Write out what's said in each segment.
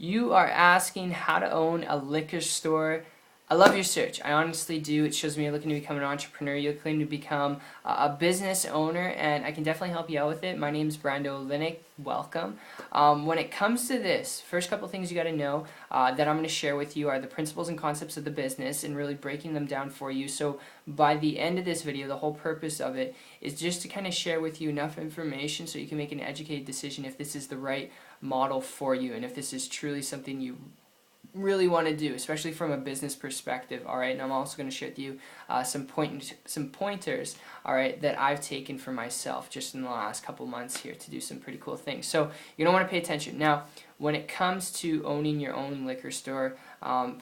You are asking how to own a liquor store. I love your search. I honestly do. It shows me you're looking to become an entrepreneur. You're looking to become a business owner, and I can definitely help you out with it. My name is Brando Linick. Welcome. When it comes to this, first couple things you got to know that I'm going to share with you are the principles and concepts of the business and really breaking them down for you. So by the end of this video, the whole purpose of it is just to kind of share with you enough information so you can make an educated decision if this is the right model for you and if this is truly something you really want to do, especially from a business perspective. All right, and I'm also going to share with you some pointers, all right, that I've taken for myself just in the last couple months here to do some pretty cool things. So you're going to want to pay attention. Now, when it comes to owning your own liquor store,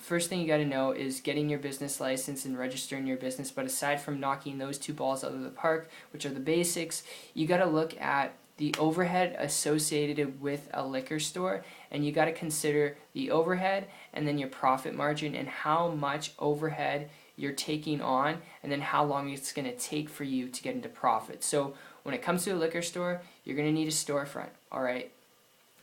first thing you got to know is getting your business license and registering your business. But aside from knocking those two balls out of the park, which are the basics, you got to look at the overhead associated with a liquor store, and you got to consider the overhead and then your profit margin and how much overhead you're taking on and then how long it's going to take for you to get into profit. So when it comes to a liquor store, you're going to need a storefront, all right?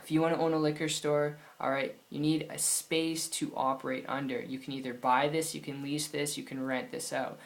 If you want to own a liquor store, all right, you need a space to operate under. You can either buy this, you can lease this, you can rent this out.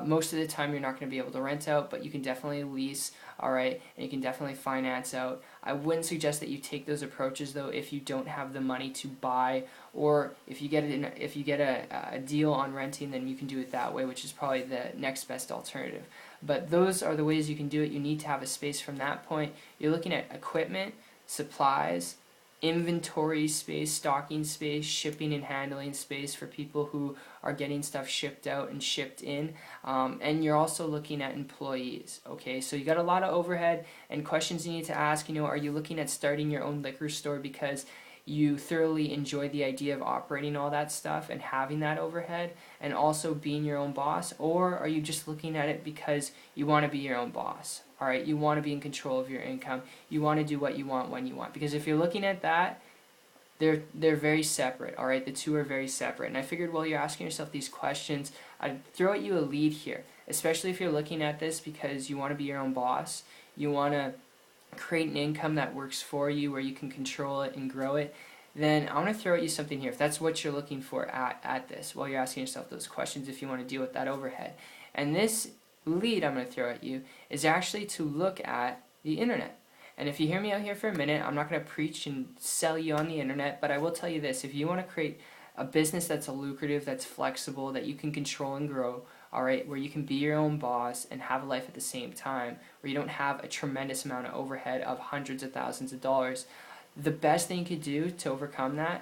Most of the time you're not going to be able to rent out, but you can definitely lease, all right, and you can definitely finance out. I wouldn't suggest that you take those approaches though if you don't have the money to buy, or if you get a deal on renting, then you can do it that way, which is probably the next best alternative. But those are the ways you can do it. You need to have a space from that point. You're looking at equipment, supplies, inventory space, stocking space, shipping and handling space for people who are getting stuff shipped out and shipped in, and you're also looking at employees. Okay, so you got a lot of overhead and questions you need to ask. Are you looking at starting your own liquor store because you thoroughly enjoy the idea of operating all that stuff and having that overhead and also being your own boss? Or are you just looking at it because you want to be your own boss? All right, you want to be in control of your income. You want to do what you want when you want. Because if you're looking at that, they're very separate. All right, the two are very separate. And I figured while you're asking yourself these questions, I'd throw at you a lead here, especially if you're looking at this because you want to be your own boss. You want to create an income that works for you where you can control it and grow it. Then I want to throw at you something here. If that's what you're looking for at this, while you're asking yourself those questions, if you want to deal with that overhead. And this lead I'm going to throw at you is actually to look at the internet. And if you hear me out here for a minute, I'm not going to preach and sell you on the internet, but I will tell you this. If you want to create a business that's lucrative, that's flexible, that you can control and grow, all right, where you can be your own boss and have a life at the same time, where you don't have a tremendous amount of overhead of hundreds of thousands of dollars, the best thing you could do to overcome that,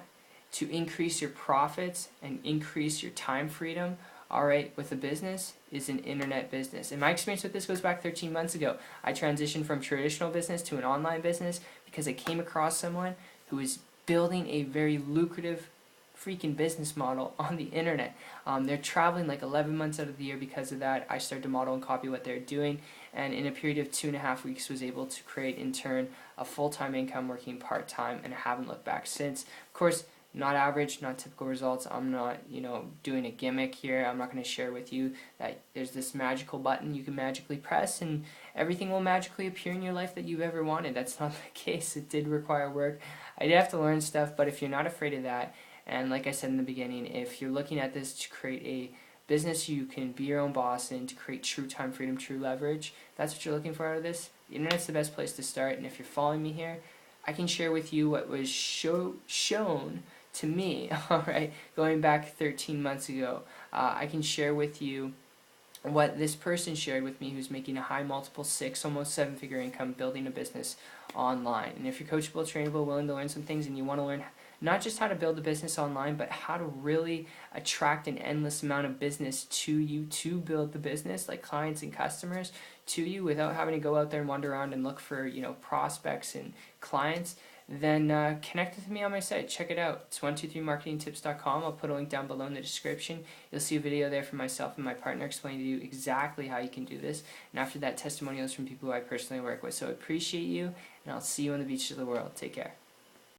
to increase your profits and increase your time freedom, all right, with a business, is an internet business. And my experience with this goes back 13 months ago. I transitioned from traditional business to an online business because I came across someone who was building a very lucrative freaking business model on the internet. They're traveling like 11 months out of the year because of that. I started to model and copy what they're doing, and in a period of 2.5 weeks was able to create in turn a full-time income working part-time, and I haven't looked back since. Of course, not average, not typical results. I'm not, doing a gimmick here. I'm not going to share with you that there's this magical button you can magically press and everything will magically appear in your life that you've ever wanted. That's not the case. It did require work. I did have to learn stuff, but if you're not afraid of that, and like I said in the beginning, if you're looking at this to create a business you can be your own boss in, to create true time freedom, true leverage, that's what you're looking for out of this, the internet's the best place to start. And if you're following me here, I can share with you what was shown to me, all right, going back 13 months ago. I can share with you what this person shared with me who's making a high multiple 6, almost 7-figure income building a business online. And if you're coachable, trainable, willing to learn some things, and you want to learn not just how to build a business online, but how to really attract an endless amount of business to you to build the business, like clients and customers to you without having to go out there and wander around and look for, prospects and clients, then connect with me on my site. Check it out. It's 123marketingtips.com. I'll put a link down below in the description. You'll see a video there from myself and my partner explaining to you exactly how you can do this. And after that, testimonials from people who I personally work with. So I appreciate you, and I'll see you on the beaches of the world. Take care.